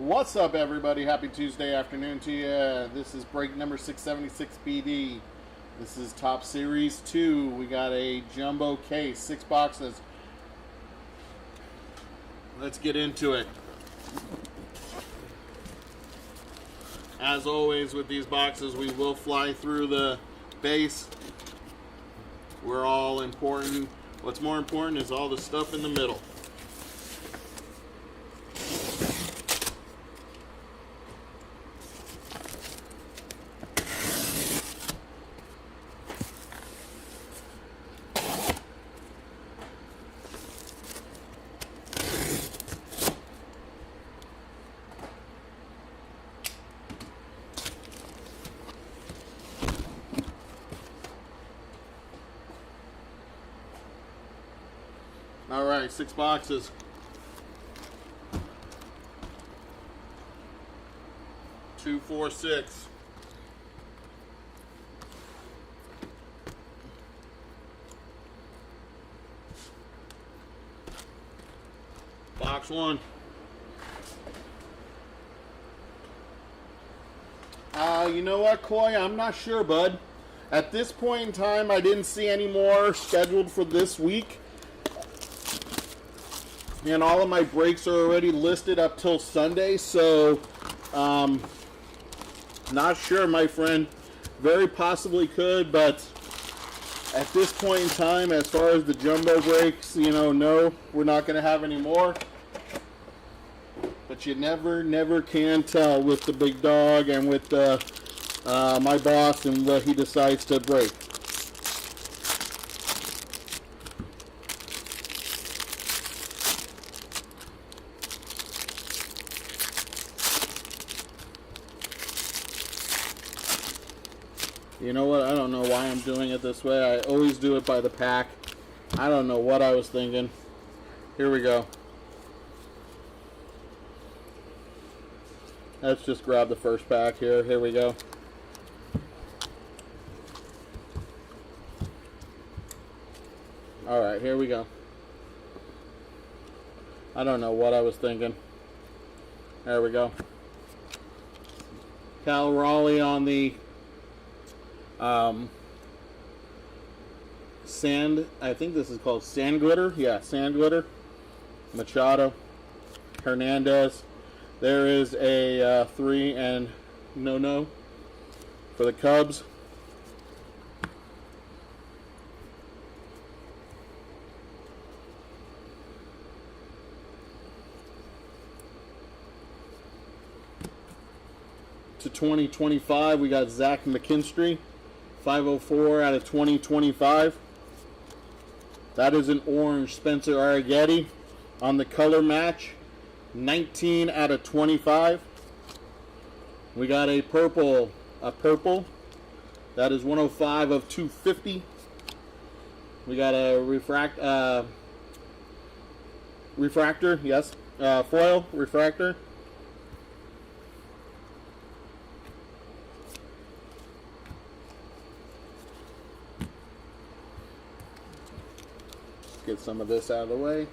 What's up, everybody? Happy Tuesday afternoon to you. This is break number 676 BD. This is Top Series 2. We got a jumbo case, 6 boxes. Let's get into it. As always with these boxes, we will fly through the base. We're all important. What's more important is all the stuff in the middle. All right, 6 boxes. Two, 4, 6. Box 1. You know what, Coy? I'm not sure, bud. At this point in time, I didn't see any more scheduled for this week. And all of my breaks are already listed up till Sunday, so not sure, my friend. Very possibly could, but at this point in time, as far as the jumbo breaks, no, we're not going to have any more. But you never can tell with the big dog and with my boss and what he decides to break. You know what? I don't know why I'm doing it this way. I always do it by the pack. I don't know what I was thinking. Here we go. Let's just grab the first pack here. Here we go. All right, here we go. I don't know what I was thinking. There we go. Cal Raleigh on the sand, I think this is called sand glitter. Yeah, sand glitter. Machado, Hernandez. There is a 3 and no for the Cubs. To 2025, we got Zach McKinstry. 504 out of 2025. That is an orange Spencer Arrighetti on the color match. 19 out of 25. We got a purple. That is 105 of 250. We got a refractor, yes. Foil refractor. Get some of this out of the way.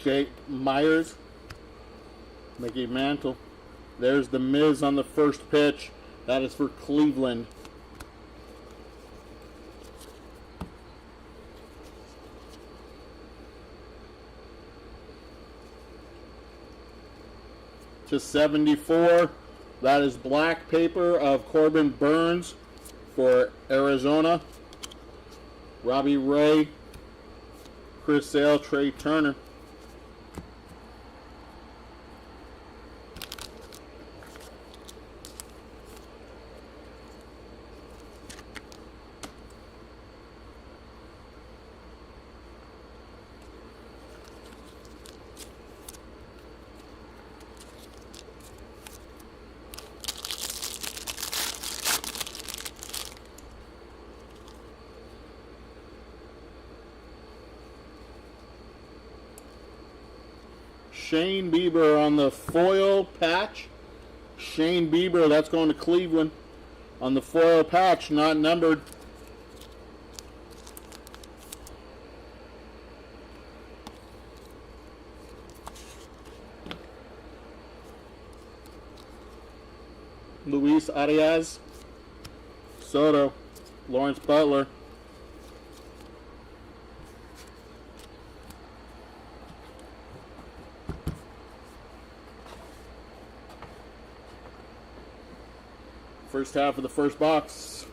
Jake Myers, Mickey Mantle. There's the Miz on the first pitch. That is for Cleveland. To 74. That is black paper of Corbin Burns for Arizona. Robbie Ray, Chris Sale, Trey Turner. Shane Bieber on the foil patch. Shane Bieber, that's going to Cleveland on the foil patch, not numbered. Luis Arias, Soto, Lawrence Butler. First half of the first box.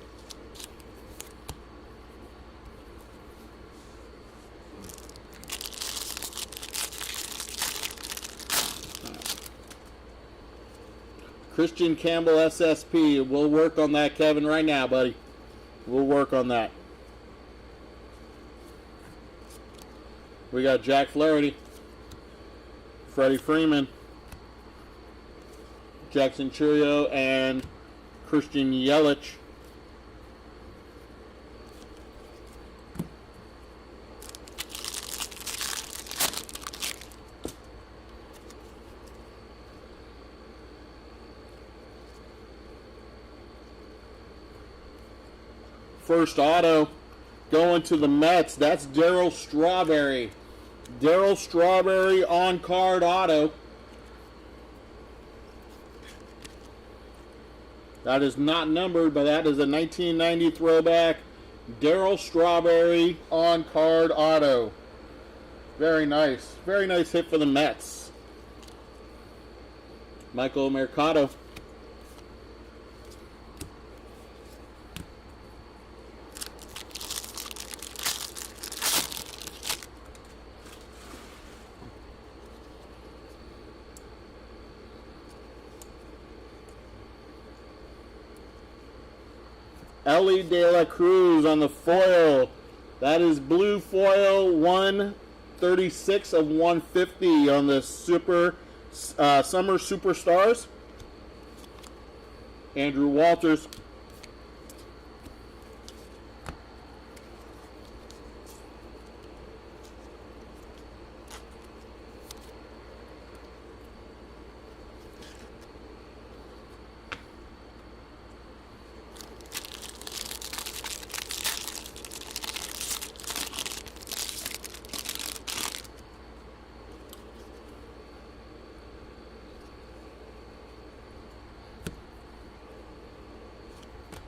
Christian Campbell SSP. We'll work on that, Kevin, right now, buddy. We'll work on that. We got Jack Flaherty, Freddie Freeman, Jackson Churio, and Christian Yelich. First auto going to the Mets. That's Darryl Strawberry. Darryl Strawberry on card auto. That is not numbered, but that is a 1990 throwback. Darryl Strawberry on card auto. Very nice. Very nice hit for the Mets. Michael Mercado. Ellie De La Cruz on the foil. That is blue foil 136 of 150 on the Summer Superstars. Andrew Walters.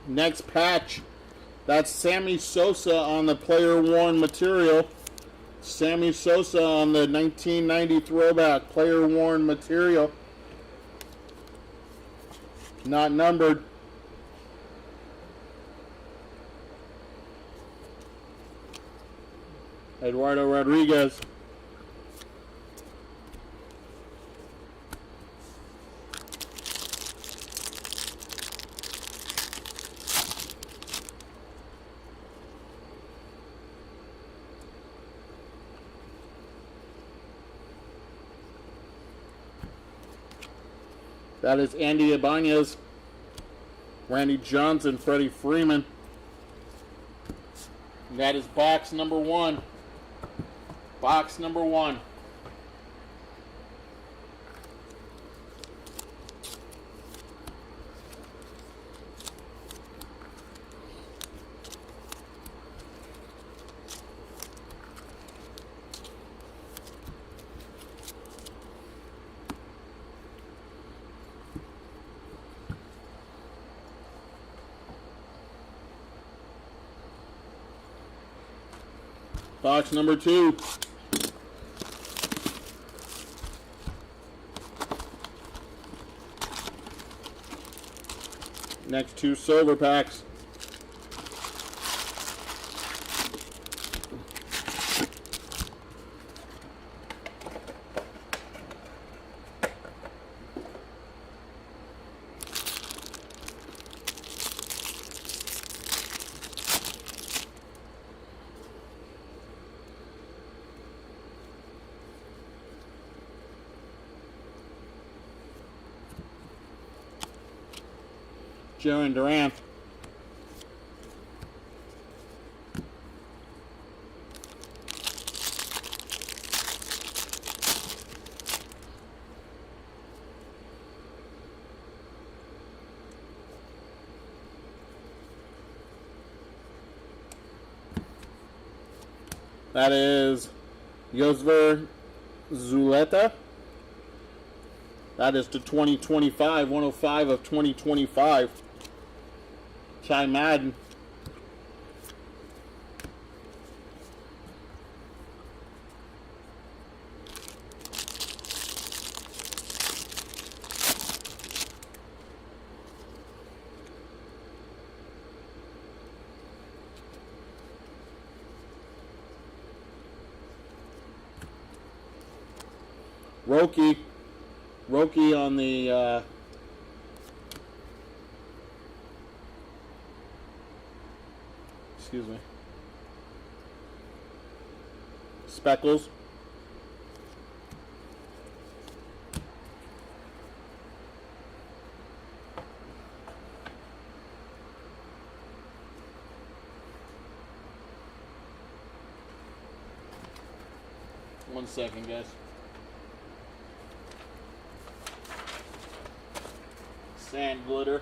Next patch, that's Sammy Sosa on the player worn material. Sammy Sosa on the 1990 throwback player worn material. Not numbered. Eduardo Rodriguez. That is Andy Ibanez, Randy Johnson, Freddie Freeman. And that is box number 1. Box number 1. Box number 2. Next 2 silver packs. Jarren Duran. That is Josver Zuleta. That is to 2025, 105 of 2025. Chai Madden. Roki on the excuse me, Speckles. One second, guys. Sand glitter.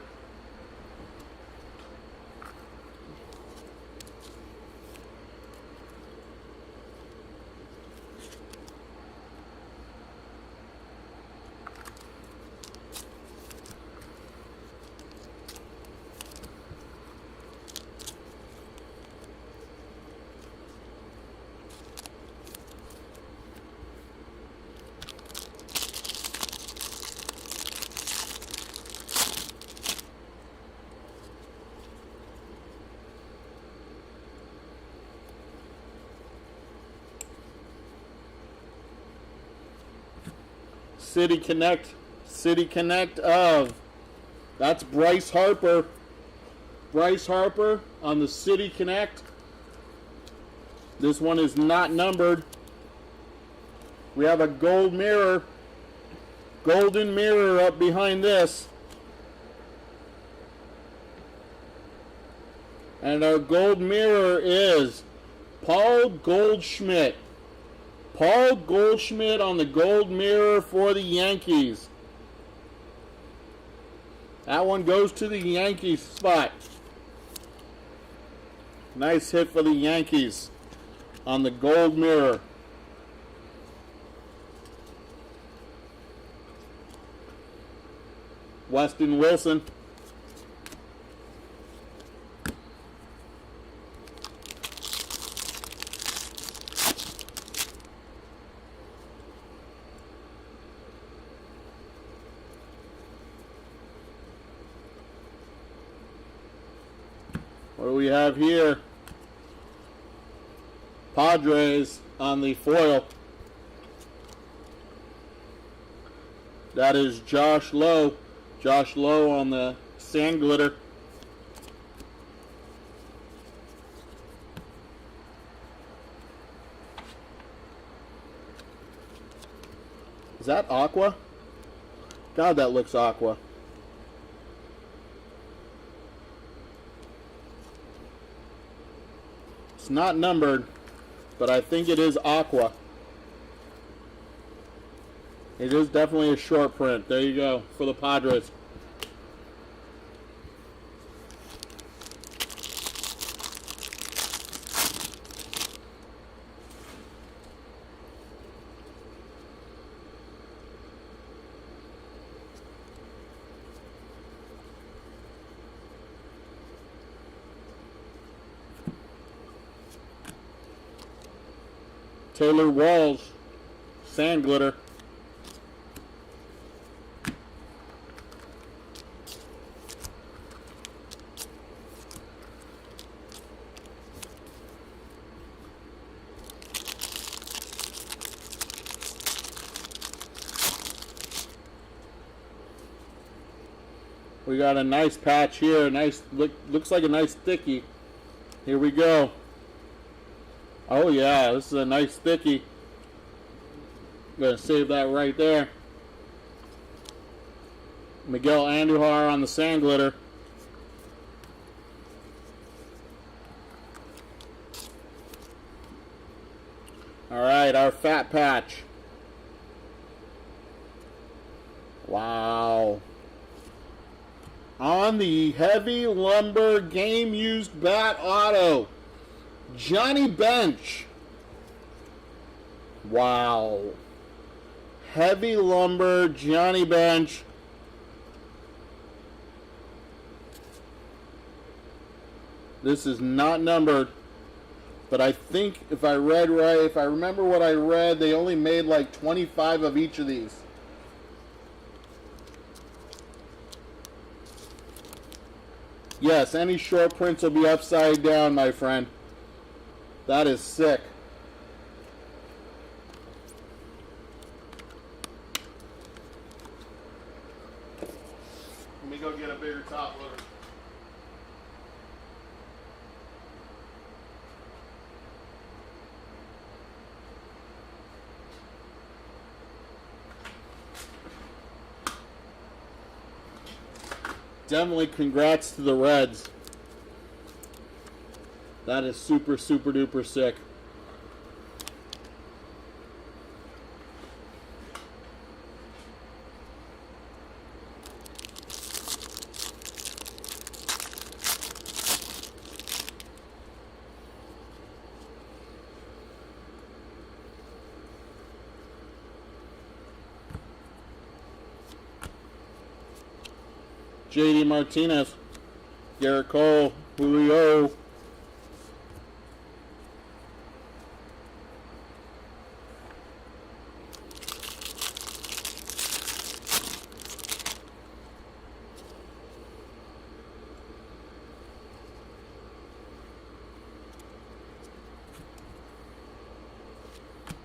City Connect of, that's Bryce Harper. Bryce Harper on the City Connect. This one is not numbered. We have a gold mirror, golden mirror up behind this. And our gold mirror is Paul Goldschmidt. Paul Goldschmidt on the gold mirror for the Yankees. That one goes to the Yankees spot. Nice hit for the Yankees on the gold mirror. Weston Wilson. What do we have here? Padres on the foil. That is Josh Lowe. Josh Lowe on the sand glitter. Is that aqua? God, that looks aqua. It's not numbered, but I think it is aqua. It is definitely a short print. There you go for the Padres. Taylor Walls, sand glitter. We got a nice patch here. Nice, looks like a nice sticky. Here we go. Oh yeah, this is a nice sticky. I'm gonna save that right there. Miguel Andujar on the sand glitter. All right, our fat patch. Wow. On the heavy lumber game used bat auto, Johnny Bench. Wow. Heavy Lumber, Johnny Bench. This is not numbered, but I think if I read right, if I remember what I read, they only made like 25 of each of these. Yes, any short prints will be upside down, my friend. That is sick. Let me go get a bigger top loader. Definitely congrats to the Reds. That is super, super duper sick. JD Martinez, Garrett Cole, Julio.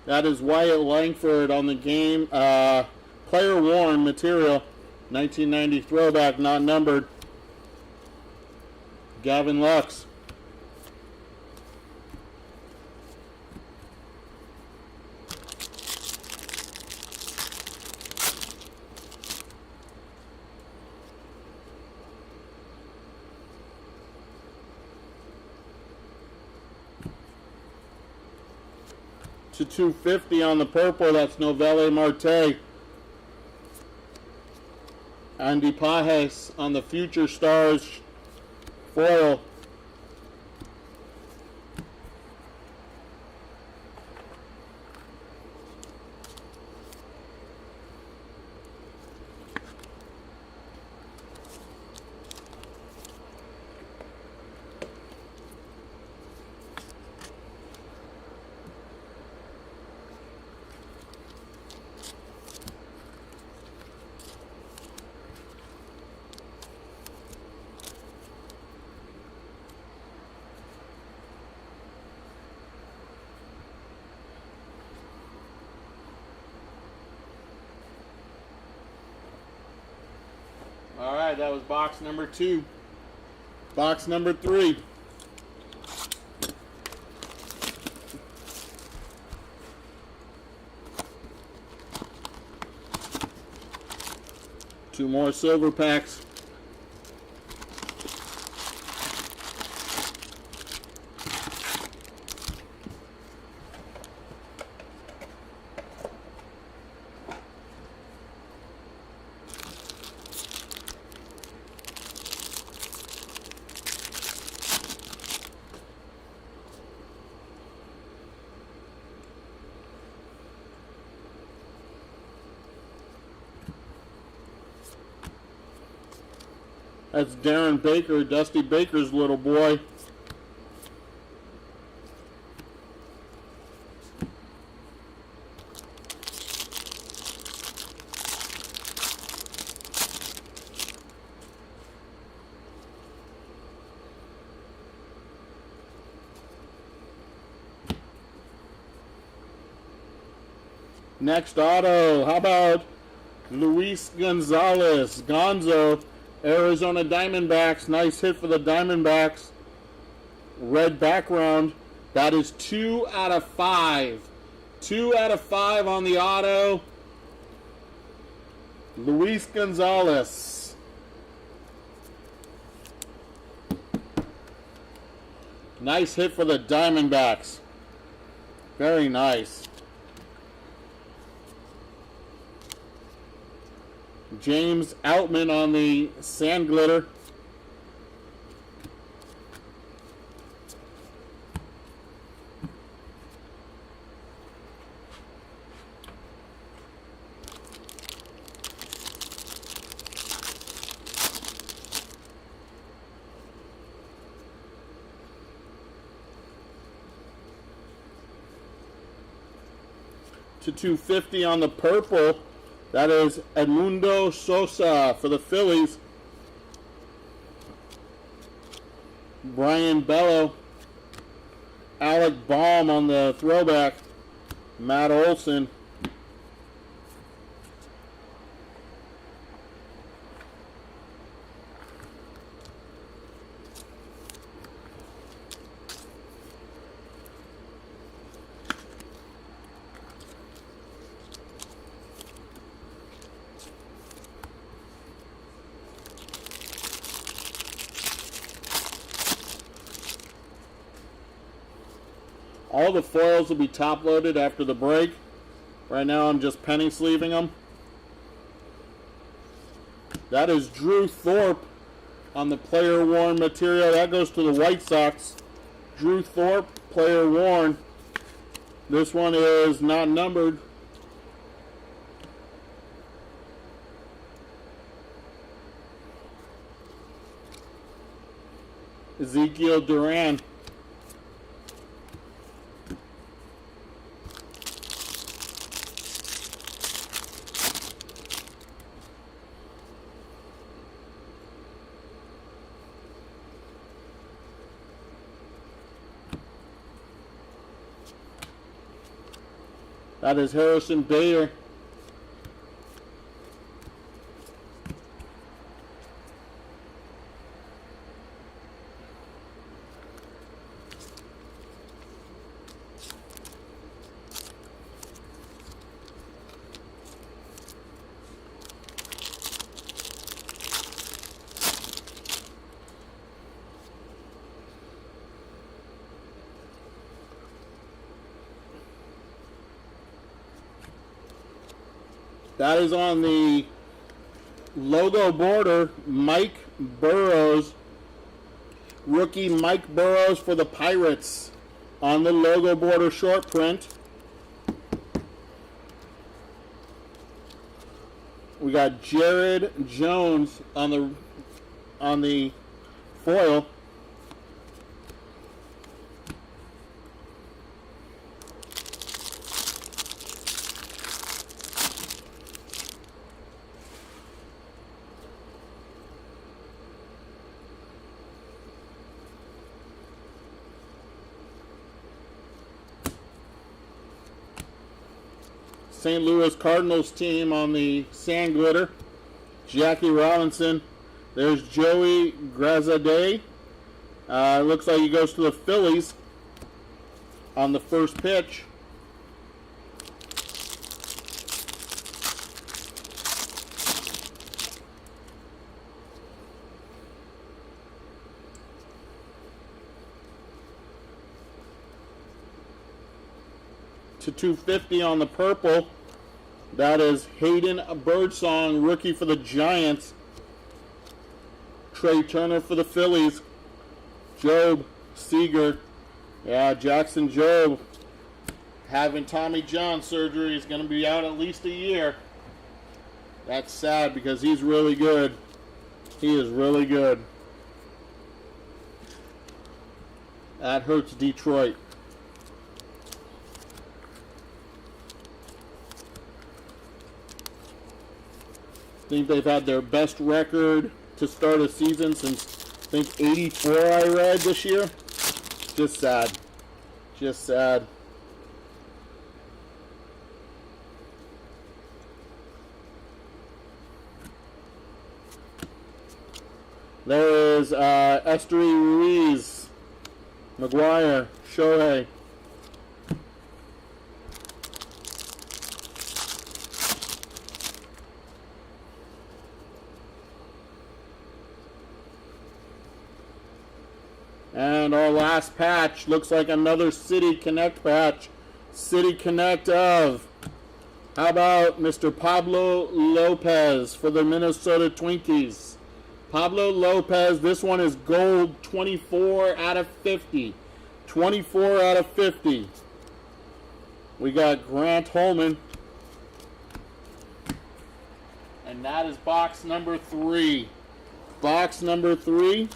That is Wyatt Langford on the game. Player worn material. 1990 throwback, not numbered. Gavin Lux. To 250 on the purple, that's Novelle Marte. Andy Pajes on the Future Stars foil. All right, that was box number 2. Box number 3. Two more silver packs. That's Darren Baker, Dusty Baker's little boy. Next auto, how about Luis Gonzalez, Gonzo, Arizona Diamondbacks. Nice hit for the Diamondbacks. Red background. That is 2 out of 5. 2 out of 5 on the auto. Luis Gonzalez. Nice hit for the Diamondbacks. Very nice. James Outman on the sand glitter. 250 on the purple. That is Edmundo Sosa for the Phillies. Brian Bello. Alec Baum on the throwback. Matt Olson. All the foils will be top loaded after the break. Right now I'm just penny sleeving them. That is Drew Thorpe on the player worn material. That goes to the White Sox. Drew Thorpe, player worn. This one is not numbered. Ezekiel Duran. That is Harrison Bader. That is on the logo border, Mike Burrows. Rookie Mike Burrows for the Pirates on the logo border short print. We got Jared Jones on the foil. St. Louis Cardinals team on the sand glitter. Jackie Robinson. There's Joey Grazadeh. Looks like he goes to the Phillies on the first pitch. To 250 on the purple. That is Hayden Birdsong, rookie for the Giants. Trey Turner for the Phillies. Job Seeger. Yeah, Jackson Job having Tommy John surgery. Is going to be out at least a year. That's sad because he's really good. He is really good. That hurts Detroit. I think they've had their best record to start a season since, I think, 84 I read this year. Just sad. Just sad. There is Esther Ruiz, McGuire, Shohei. And our last patch looks like another City Connect patch. City Connect of, how about Mr. Pablo Lopez for the Minnesota Twinkies. Pablo Lopez, this one is gold, 24 out of 50. 24 out of 50. We got Grant Holman. And that is box number 3. Box number 3.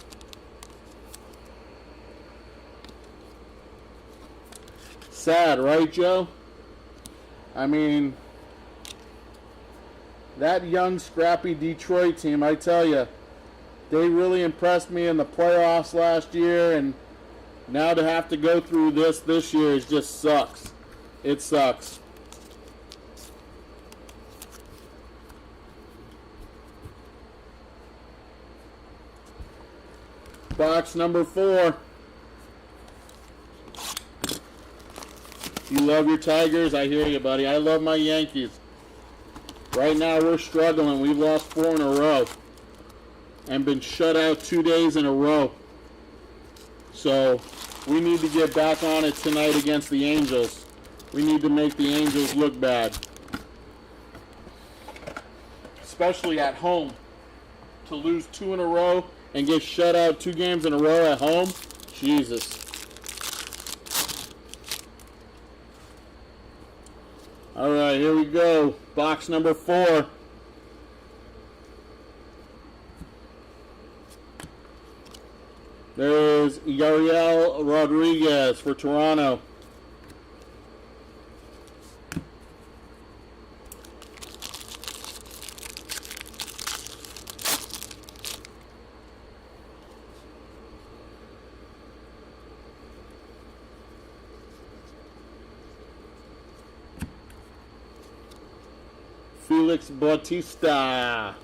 Sad, right, Joe? I mean, that young, scrappy Detroit team, I tell you, they really impressed me in the playoffs last year, and now to have to go through this year is just sucks. It sucks. Box number 4. You love your Tigers? I hear you, buddy. I love my Yankees. Right now we're struggling. We've lost 4 in a row and been shut out 2 days in a row. So we need to get back on it tonight against the Angels. We need to make the Angels look bad. Especially at home. To lose 2 in a row and get shut out 2 games in a row at home? Jesus. All right, here we go. Box number 4. There's Yariel Rodriguez for Toronto. Felix Bautista.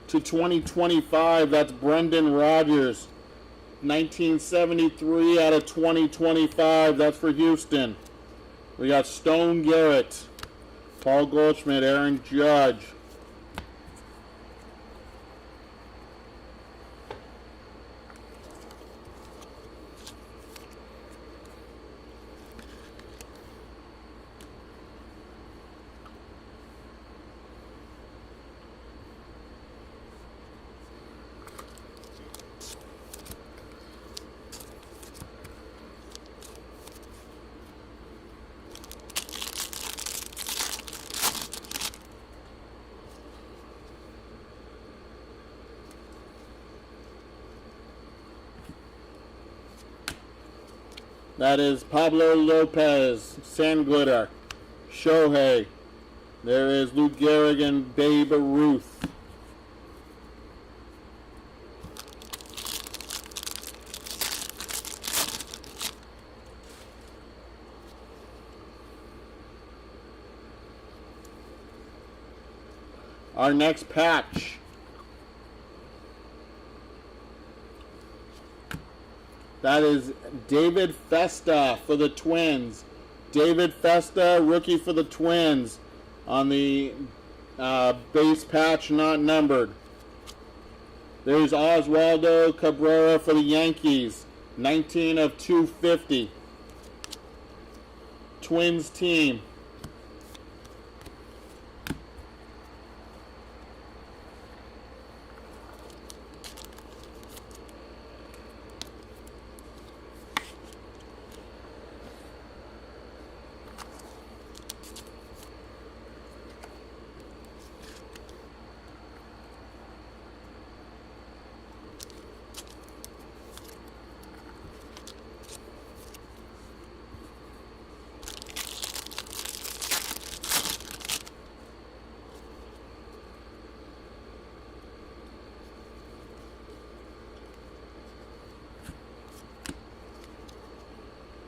To 2025, that's Brendan Rodgers. 1973 out of 2025, that's for Houston. We got Stone Garrett, Paul Goldschmidt, Aaron Judge. That is Pablo Lopez, Sandglitter, Shohei. There is Lou Gehrig and Babe Ruth. Our next patch. That is David Festa for the Twins. David Festa, rookie for the Twins, on the base patch, not numbered. There's Oswaldo Cabrera for the Yankees, 19 of 250. Twins team.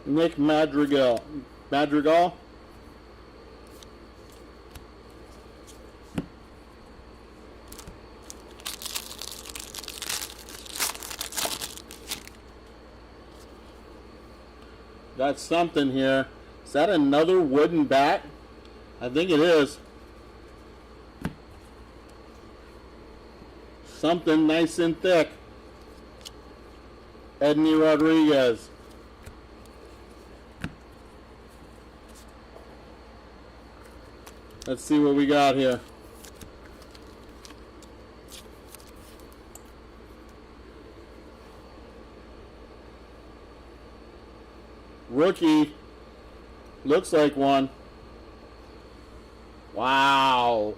Nick Madrigal. Madrigal? Got something here. Is that another wooden bat? I think it is. Something nice and thick. Edney Rodriguez. Let's see what we got here. Rookie. Looks like one. Wow.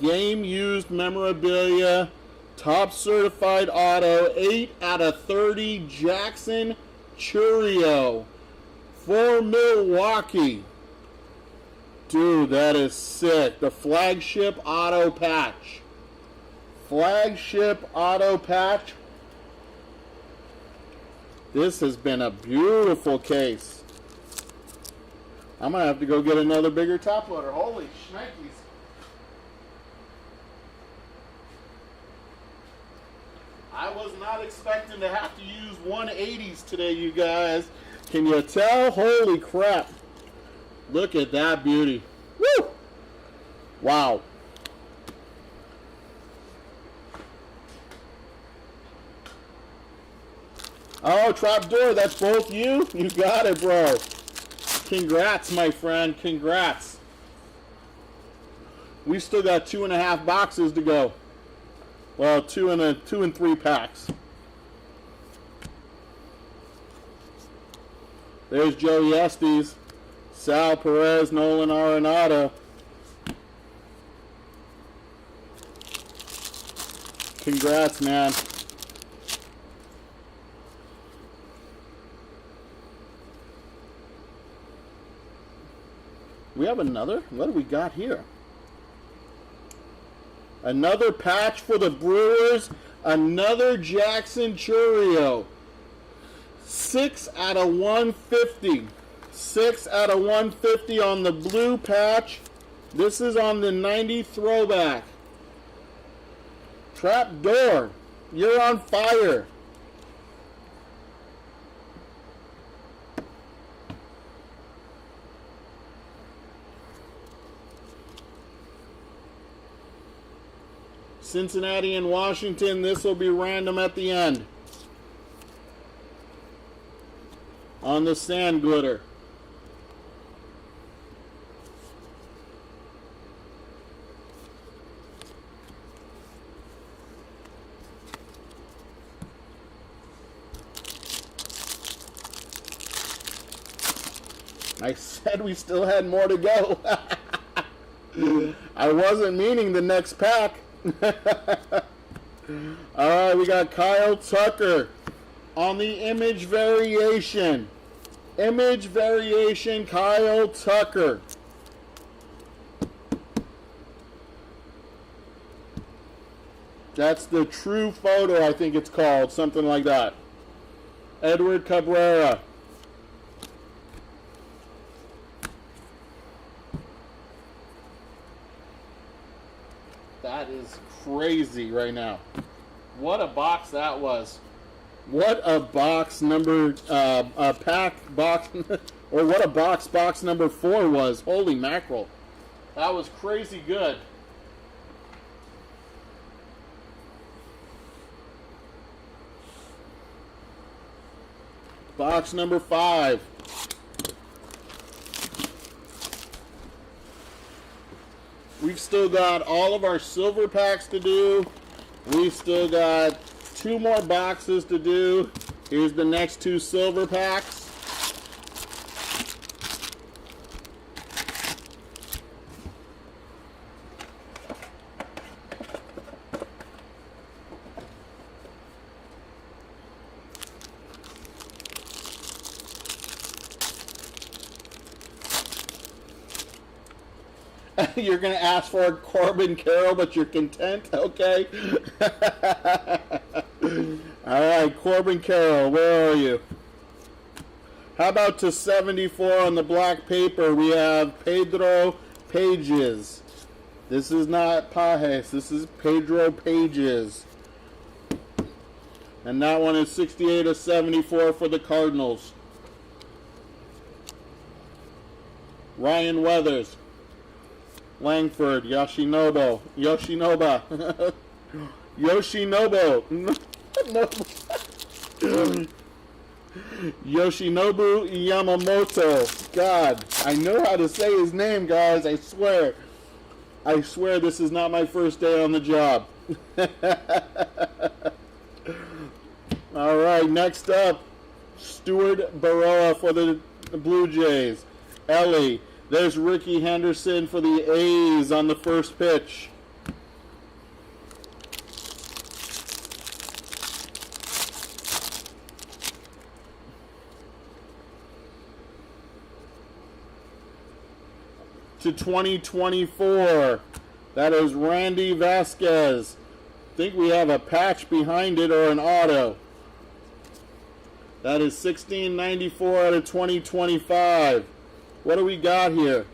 Game used memorabilia. Top certified auto. 8 out of 30. Jackson Chourio. For Milwaukee. Dude, that is sick. The flagship auto patch. Flagship auto patch. This has been a beautiful case. I'm going to have to go get another bigger top loader. Holy shnikes. I was not expecting to have to use 180s today, you guys. Can you tell? Holy crap. Look at that beauty. Woo! Wow. Oh, trapdoor, that's both you? You got it, bro. Congrats, my friend. Congrats. We still got 2.5 boxes to go. Well, 2 and 3 packs. There's Joey Estes, Sal Perez, Nolan Arenado. Congrats, man. We have another? What do we got here? Another patch for the Brewers. Another Jackson Chourio. 6 out of 150. 6 out of 150 on the blue patch. This is on the 90 throwback. Trapdoor, you're on fire. Cincinnati and Washington, this will be random at the end. On the sand glitter. I said we still had more to go. I wasn't meaning the next pack. Alright, we got Kyle Tucker on the image variation. Image variation, Kyle Tucker. That's the true photo, I think it's called. Something like that. Edward Cabrera. That is crazy right now. What a box that was. What a box number, pack box, or what a box number 4 was. Holy mackerel. That was crazy good. Box number 5. We've still got all of our silver packs to do. We've still got 2 more boxes to do. Here's the next 2 silver packs. You're going to ask for a Corbin Carroll, but you're content? Okay. All right, Corbin Carroll, where are you? How about to 74 on the black paper? We have Pedro Pages. This is not Pajes. This is Pedro Pages. And that one is 68 of 74 for the Cardinals. Ryan Weathers. Langford, Yoshinobu, Yoshinobu Yamamoto. God, I know how to say his name, guys. I swear. I swear this is not my first day on the job. All right, next up, Stuart Baroa for the Blue Jays. Ellie. There's Ricky Henderson for the A's on the first pitch. To 2024. That is Randy Vasquez. I think we have a patch behind it or an auto. That is 1694 out of 2025. What do we got here?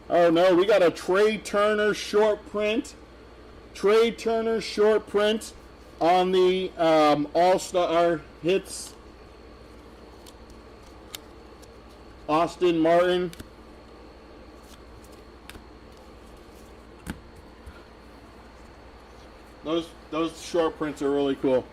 Oh no, we got a Trey Turner short print. Trey Turner short print on the All-Star Hits. Austin Martin. Those short prints are really cool.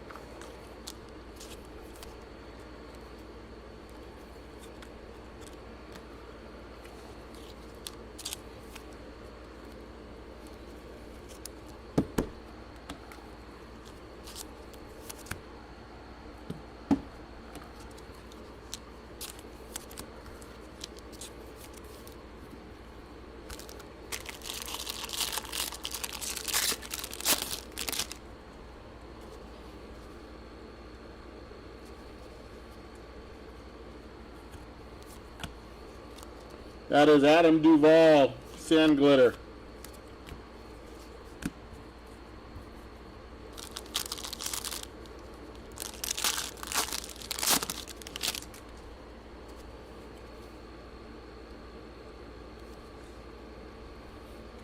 That is Adam Duvall, Sand Glitter.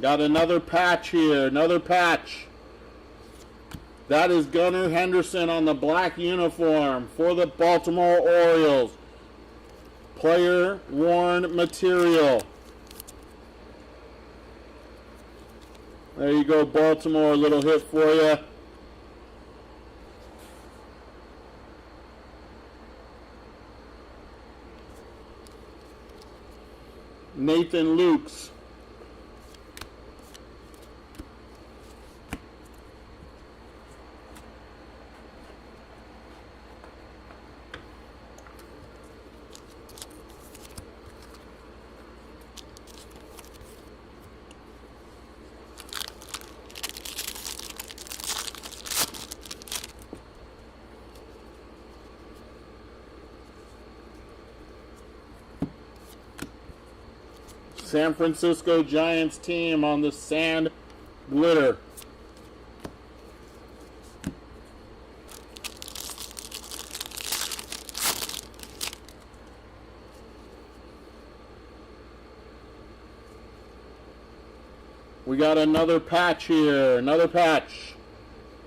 Got another patch here, another patch. That is Gunnar Henderson on the black uniform for the Baltimore Orioles. Player worn material. There you go, Baltimore, a little hit for you. Nathan Lukes. San Francisco Giants team on the Sand Glitter. We got another patch here, another patch.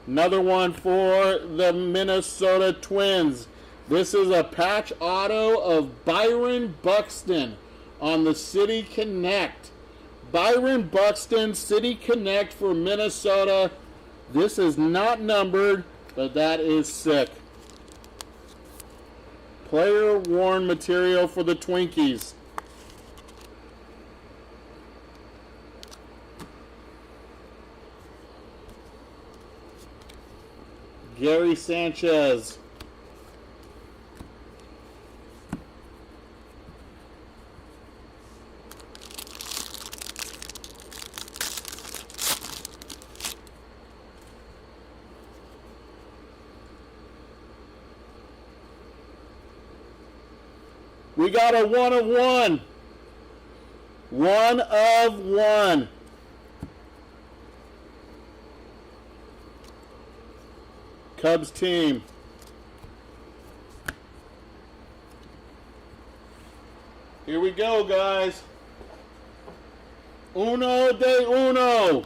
Another one for the Minnesota Twins. This is a patch auto of Byron Buxton on the City Connect. Byron Buxton, City Connect for Minnesota. This is not numbered, but that is sick. Player worn material for the Twinkies. Gary Sanchez. We got a 1 of 1. 1 of 1. Cubs team. Here we go, guys. Uno de uno.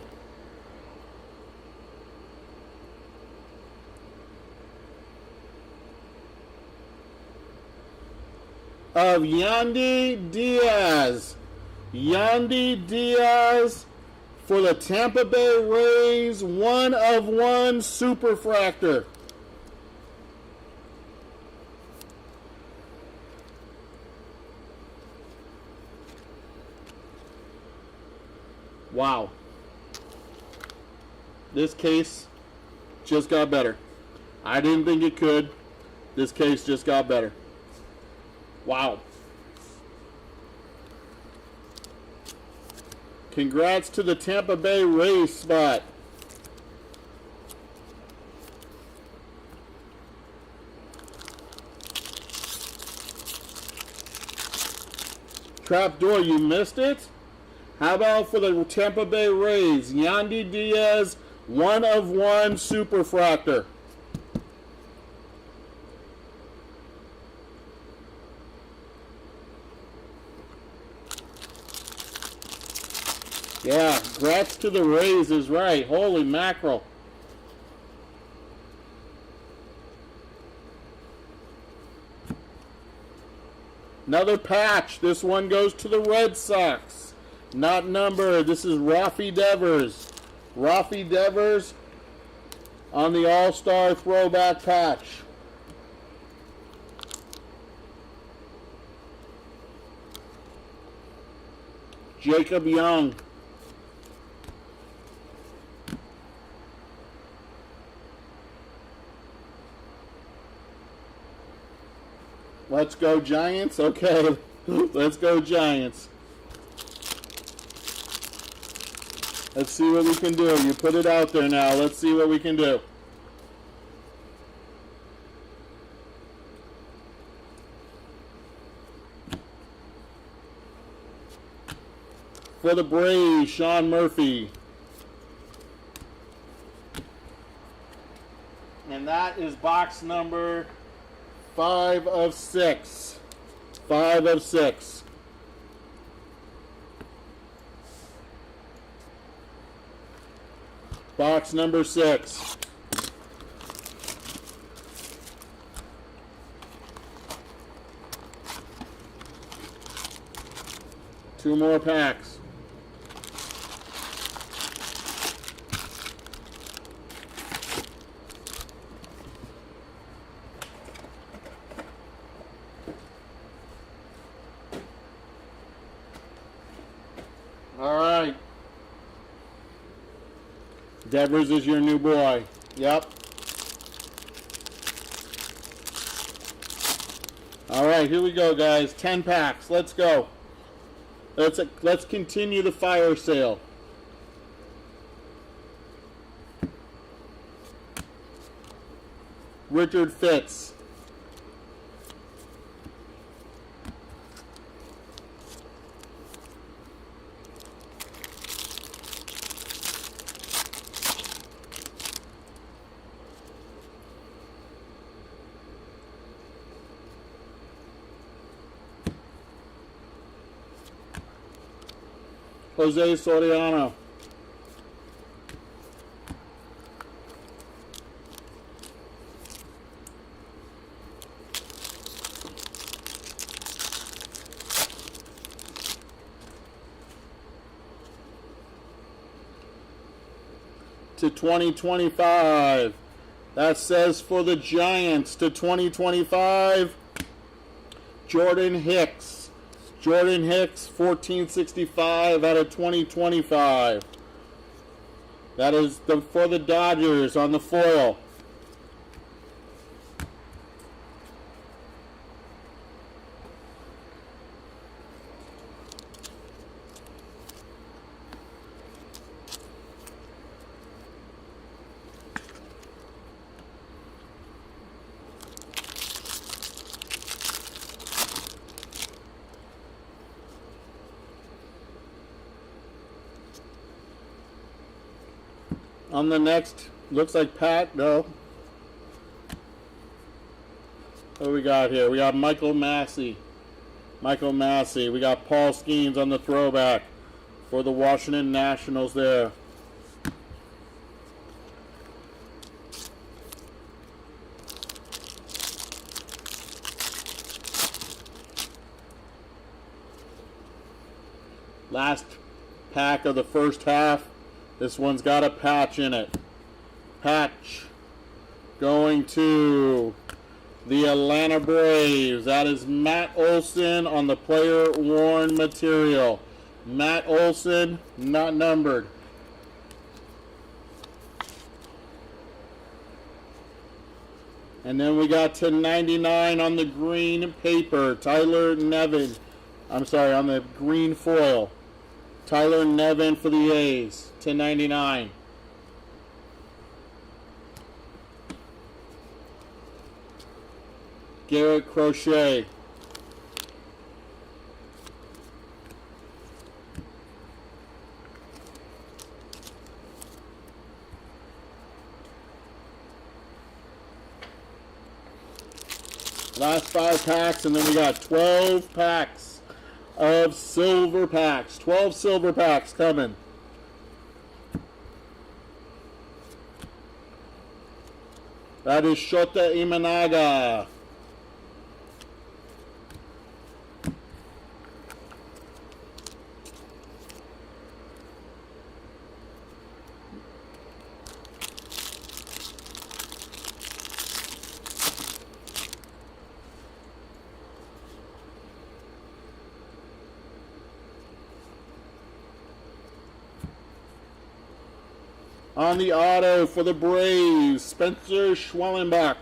Of Yandy Diaz. Yandy Diaz for the Tampa Bay Rays. 1 of 1 Superfractor. Wow. This case just got better. I didn't think it could. This case just got better. Wow. Congrats to the Tampa Bay Rays spot. Trapdoor, you missed it? How about for the Tampa Bay Rays, Yandy Diaz, 1/1 Superfractor. Yeah, congrats to the Rays is right. Holy mackerel. Another patch. This one goes to the Red Sox. Not numbered. This is Rafi Devers. Rafi Devers on the All-Star throwback patch. Jacob Young. Let's go Giants. Okay, let's go Giants. Let's see what we can do. You put it out there now. Let's see what we can do. For the Braves, Sean Murphy. And that is box number 5 of 6. 5 of 6. Box number 6. Two more packs. All right. Devers is your new boy. Yep. All right, here we go, guys. 10 packs. Let's go. Let's continue the fire sale. Richard Fitz. Jose Soriano. To 2025. That says for the Giants to 2025. Jordan Hicks. Jordan Hicks, 1465 out of 2025. That is for the Dodgers on the foil. On the next, looks like Pat, no. What do we got here? We got Michael Massey. Michael Massey. We got Paul Skeens on the throwback for the Washington Nationals there. Last pack of the first half. This one's got a patch in it. Patch going to the Atlanta Braves. That is Matt Olson on the player worn material. Matt Olson, not numbered. And then we got to 99 on the green paper. Tyler Nevin. I'm sorry, on the green foil. Tyler Nevin for the A's. To 99. Garrett Crochet. Last 5 packs, and then we got 12 packs of silver packs. 12 silver packs coming. That is Shota Imanaga. On the auto for the Braves, Spencer Schwellenbach.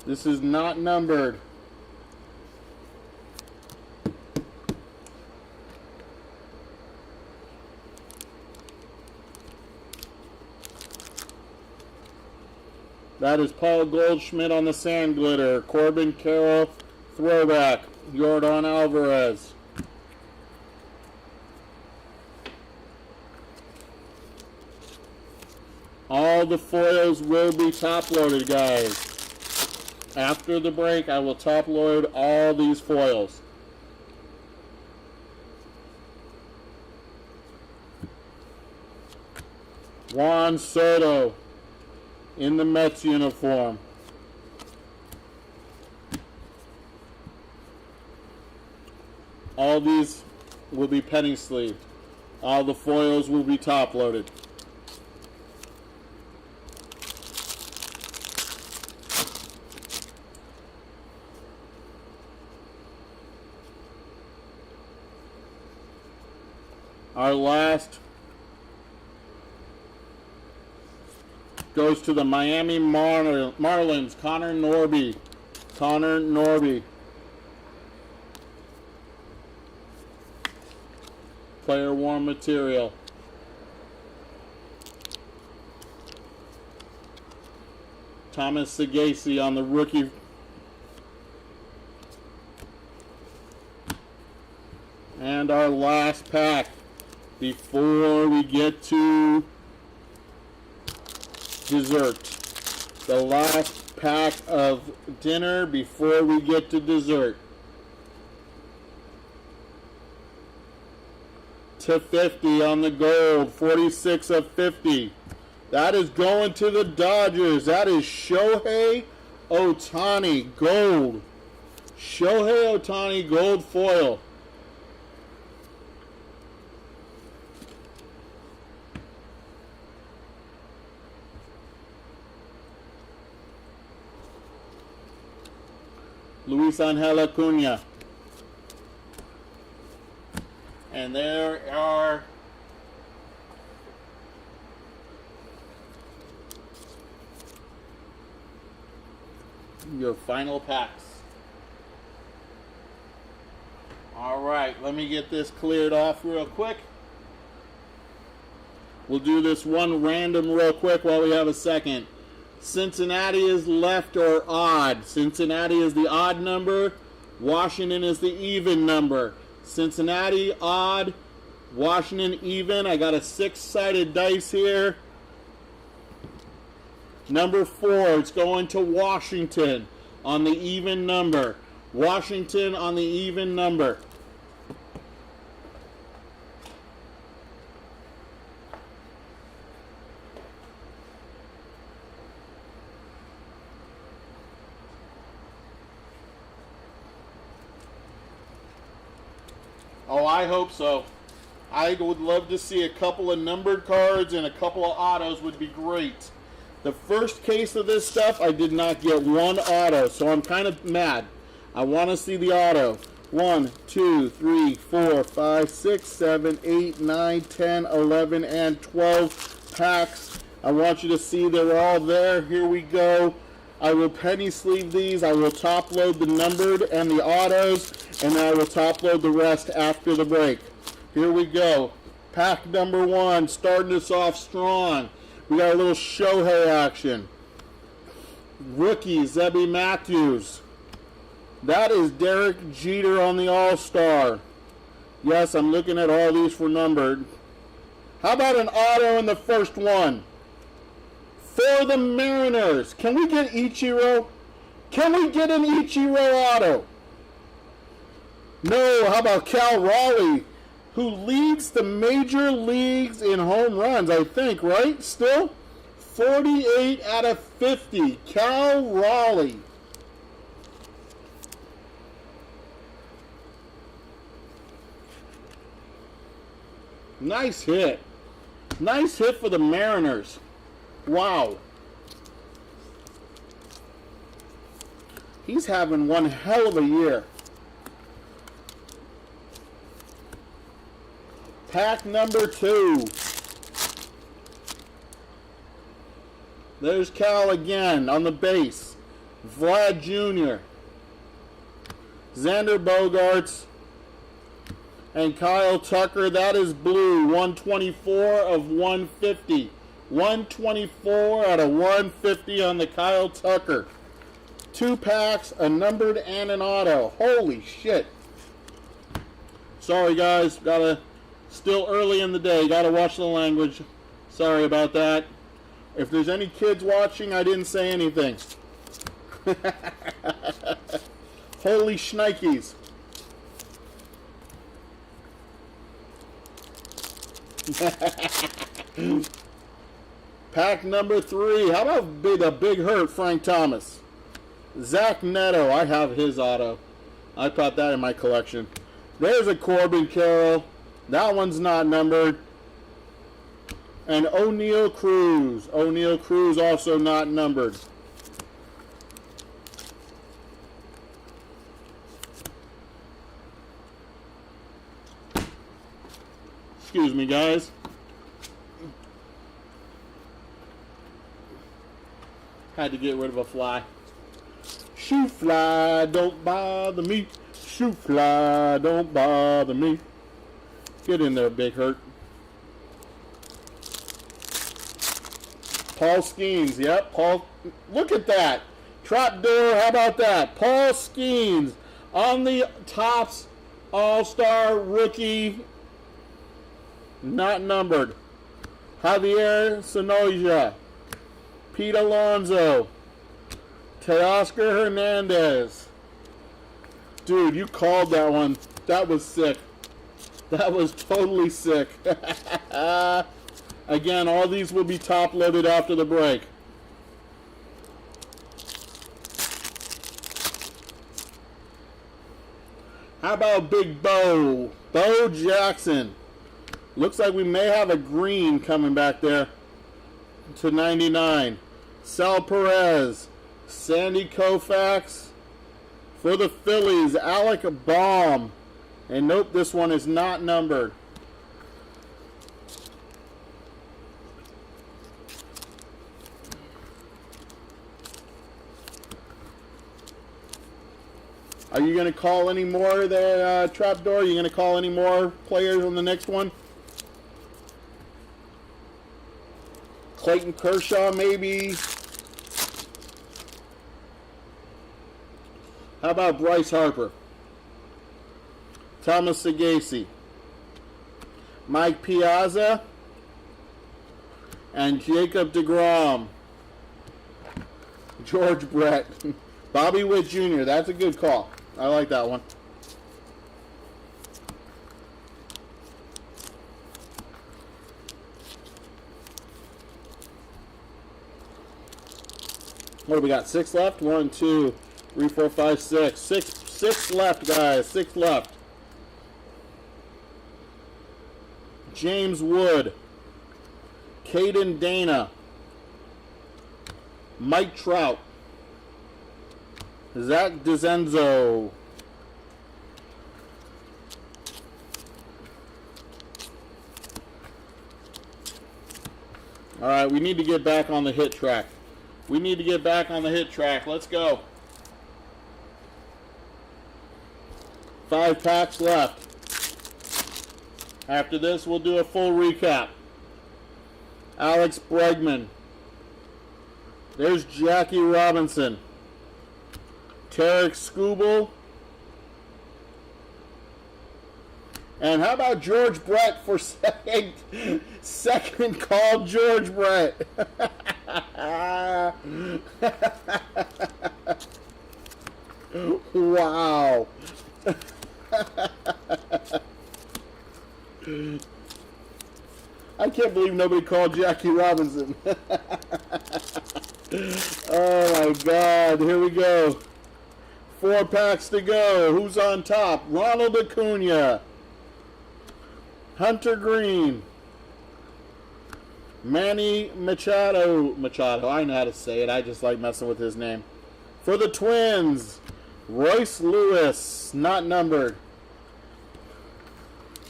This is not numbered. That is Paul Goldschmidt on the sand glitter. Corbin Carroll throwback. Jordan Alvarez. All the foils will be top loaded, guys. After the break, I will top load all these foils. Juan Soto in the Mets uniform. All these will be penny sleeved. All the foils will be top loaded. Our last goes to the Miami Marlins, Connor Norby. Connor Norby. Player worn material. Thomas Sagasi on the rookie. And our last pack before we get to dessert. The last pack of dinner before we get to dessert. To 50 on the gold, 46 of 50. That is going to the Dodgers. That is Shohei Ohtani gold. Shohei Ohtani gold foil. Luis Angel Acuna. And there are your final packs. All right, let me get this cleared off real quick. We'll do this one random real quick while we have a second. Cincinnati is left or odd. Cincinnati is the odd number. Washington is the even number. Cincinnati odd. Washington even. I got a 6-sided dice here. Number 4, it's going to Washington on the even number. Washington on the even number. Oh, I hope so. I would love to see a couple of numbered cards and a couple of autos would be great. The first case of this stuff, I did not get one auto, so I'm kind of mad. I want to see the auto. 1, 2, 3, 4, 5, 6, 7, 8, 9, 10, 11, and 12 packs. I want you to see they're all there. Here we go. I will penny sleeve these. I will top load the numbered and the autos, and then I will top load the rest after the break. Here we go. Pack number 1, starting us off strong. We got a little Shohei action. Rookie, Zebby Matthews. That is Derek Jeter on the All-Star. Yes, I'm looking at all these for numbered. How about an auto in the first one? For the Mariners. Can we get Ichiro? Can we get an Ichiro auto? No, how about Cal Raleigh, who leads the major leagues in home runs, I think, right? Still? 48 out of 50. Cal Raleigh. Nice hit. Nice hit for the Mariners. Wow. He's having one hell of a year. Pack number 2. There's Cal again on the base. Vlad Jr. Xander Bogaerts. And Kyle Tucker. That is blue. 124 of 150. 124 out of 150 on the Kyle Tucker. 2 packs, a numbered and an auto. Holy shit. Sorry guys, still early in the day, gotta watch the language. Sorry about that. If there's any kids watching, I didn't say anything. Holy shnikes. Pack number 3. How about the big hurt Frank Thomas? Zach Neto. I have his auto. I put that in my collection. There's a Corbin Carroll. That one's not numbered. And O'Neal Cruz. O'Neal Cruz also not numbered. Excuse me, guys. Had to get rid of a fly. Shoe fly, don't bother me. Shoe fly, don't bother me. Get in there, Big Hurt. Paul Skeens, yep. Paul, look at that. Trapdoor, how about that? Paul Skeens on the Topps All-Star Rookie. Not numbered. Javier Sonoja. Pete Alonso. Teoscar Hernandez. Dude, you called that one. That was sick. That was totally sick. Again, all these will be top loaded after the break. How about Big Bo? Bo Jackson. Looks like we may have a green coming back there to 99. Sal Perez. Sandy Koufax. For the Phillies, Alec Baum. And nope, this one is not numbered. Are you going to call any more there, Trapdoor? Are you going to call any more players on the next one? Clayton Kershaw, maybe. How about Bryce Harper? Thomas Sagasi. Mike Piazza. And Jacob deGrom. George Brett. Bobby Witt Jr. That's a good call. I like that one. What do we got? 6 left? 1, 2, 3, 4, 5, 6. Six left, guys. 6 left. James Wood. Caden Dana. Mike Trout. Zach DeZenzo. Alright, we need to get back on the hit track. We need to get back on the hit track. Let's go. 5 packs left. After this, we'll do a full recap. Alex Bregman. There's Jackie Robinson. Tarek Skubal. And how about George Brett for second call George Brett? Wow. I can't believe nobody called Jackie Robinson. Oh my God, here we go. 4 packs to go. Who's on top? Ronald Acuna. Hunter Green. Manny Machado. I know how to say it. I just like messing with his name. For the Twins, Royce Lewis. Not numbered.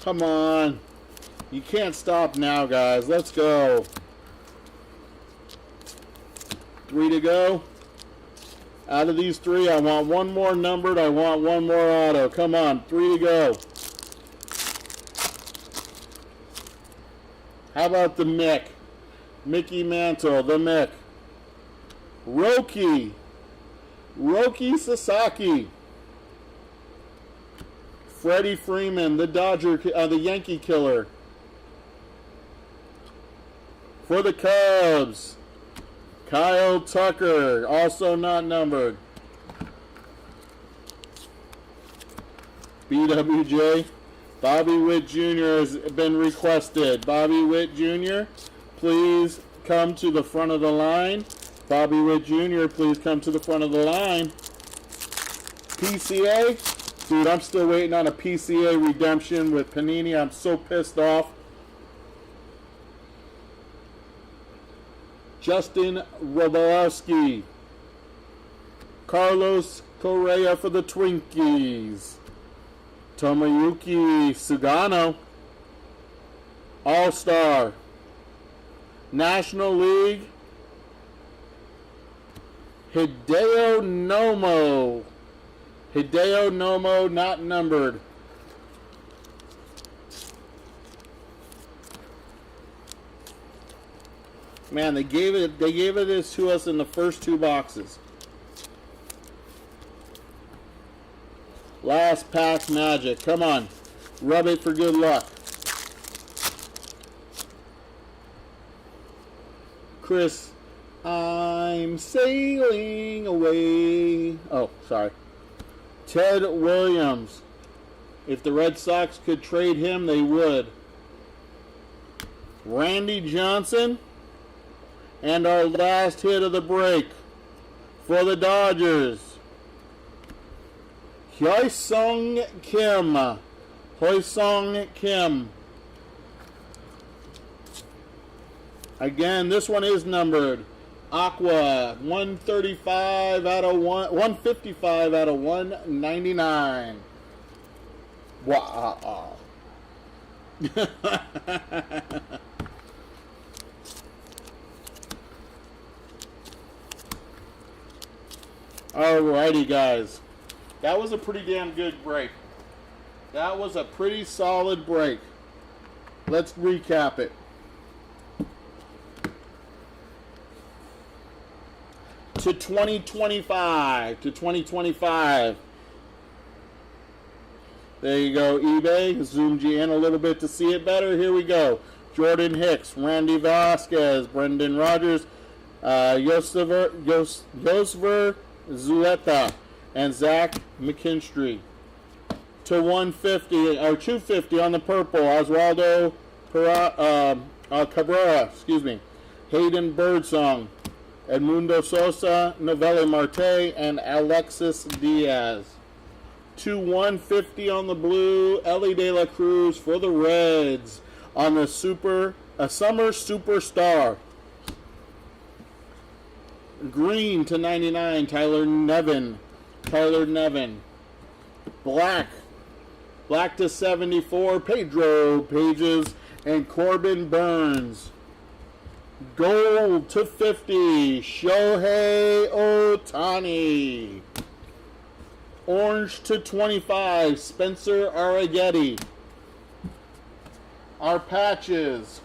Come on. You can't stop now, guys. Let's go. 3 to go. Out of these 3, I want 1 more numbered. I want 1 more auto. Come on. 3 to go. How about the Mick? Mickey Mantle, the Mick. Roki Sasaki. Freddie Freeman, the Yankee killer. For the Cubs, Kyle Tucker, also not numbered. BWJ, Bobby Witt Jr. has been requested. Bobby Witt Jr., please come to the front of the line. Bobby Witt Jr., please come to the front of the line. PCA, dude, I'm still waiting on a PCA redemption with Panini. I'm so pissed off. Justin Robolowski. Carlos Correa for the Twinkies. Tomoyuki Sugano. All-Star. National League. Hideo Nomo, not numbered. Man, they gave it this to us in the first 2 boxes. Last pack magic. Come on. Rub it for good luck. Chris, I'm sailing away. Oh, sorry. Ted Williams. If the Red Sox could trade him, they would. Randy Johnson. And our last hit of the break for the Dodgers. Hyosung Kim. Again, this one is numbered. Aqua, 135 out of 155 out of 199. Wow. Alrighty, guys. That was a pretty damn good break. That was a pretty solid break. Let's recap it. To 2025. There you go, eBay. Zoomed you in a little bit to see it better. Here we go. Jordan Hicks, Randy Vasquez, Brendan Rodgers, Yosver Zuleta, and Zach McKinstry. To 150 or 250 on the purple, Oswaldo Cabrera, Hayden Birdsong, Edmundo Sosa, Novelle Marte, and Alexis Diaz. To 150 on the blue, Ellie De La Cruz for the Reds. On the summer superstar. Green to 99, Tyler Nevin. Black to 74, Pedro Pages and Corbin Burns. Gold to 50, Shohei Ohtani. Orange to 25, Spencer Arrighetti. Our patches.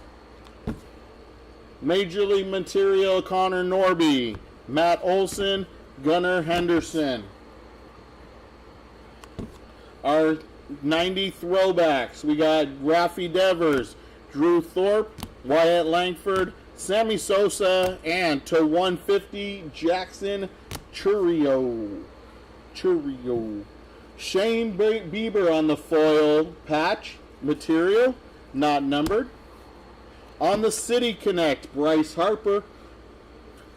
Major League Material, Connor Norby, Matt Olson, Gunnar Henderson. Our 90 throwbacks, we got Rafi Devers, Drew Thorpe, Wyatt Langford, Sammy Sosa, and to 150, Jackson Chourio. Shane Bieber on the foil patch material, not numbered. On the City Connect, Bryce Harper.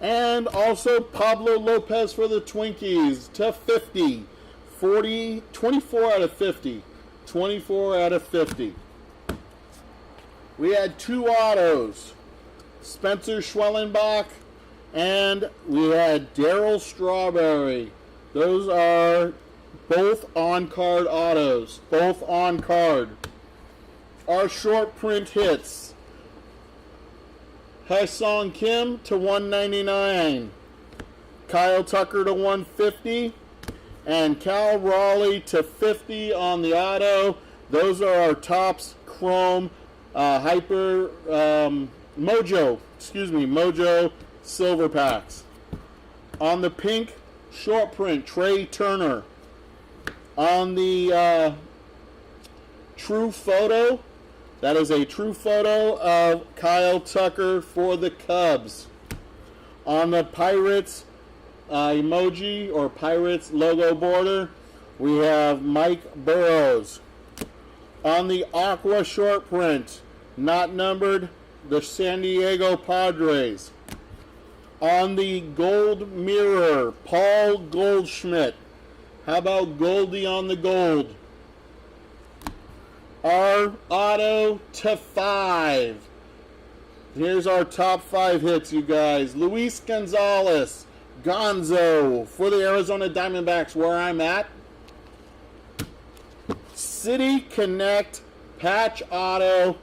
And also Pablo Lopez for the Twinkies to 50. 24 out of 50. 24 out of 50. We had 2 autos. Spencer Schwellenbach and we had Darryl Strawberry. Those are both on-card autos. Both on-card. Our short print hits. Haesung Kim to 199. Kyle Tucker to 150. And Cal Raleigh to 50 on the auto. Those are our Topps Chrome Mojo silver packs. On the pink short print, Trey Turner. On the true photo, that is a true photo of Kyle Tucker for the Cubs. On the Pirates emoji or Pirates logo border, we have Mike Burrows. On the aqua short print, not numbered, the San Diego Padres. On the gold mirror, Paul Goldschmidt. How about Goldie on the gold? Our auto to 5. Here's our top 5 hits, you guys. Luis Gonzalez, Gonzo for the Arizona Diamondbacks, where I'm at. City Connect patch auto.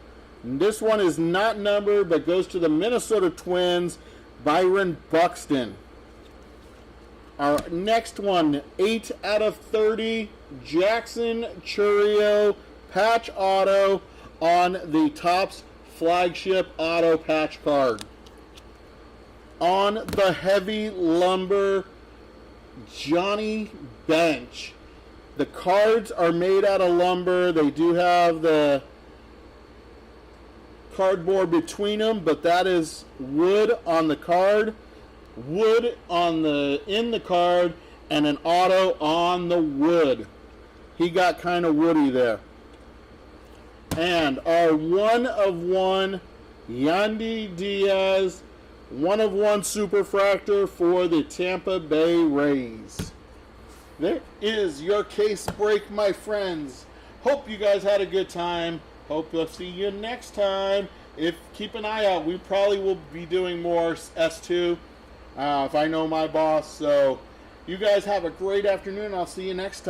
This one is not numbered, but goes to the Minnesota Twins, Byron Buxton. Our next one, 8 out of 30, Jackson Chourio patch auto on the Topps flagship auto patch card. On the heavy lumber, Johnny Bench. The cards are made out of lumber. They do have the cardboard between them, but that is wood on the card, wood on the in the card, and an auto on the wood. He got kind of woody there. And our 1/1 Yandy Diaz 1/1 Superfractor for the Tampa Bay Rays. There is your case break, my friends. Hope you guys had a good time. Hope to see you next time. Keep an eye out. We probably will be doing more S2 if I know my boss. So you guys have a great afternoon. I'll see you next time.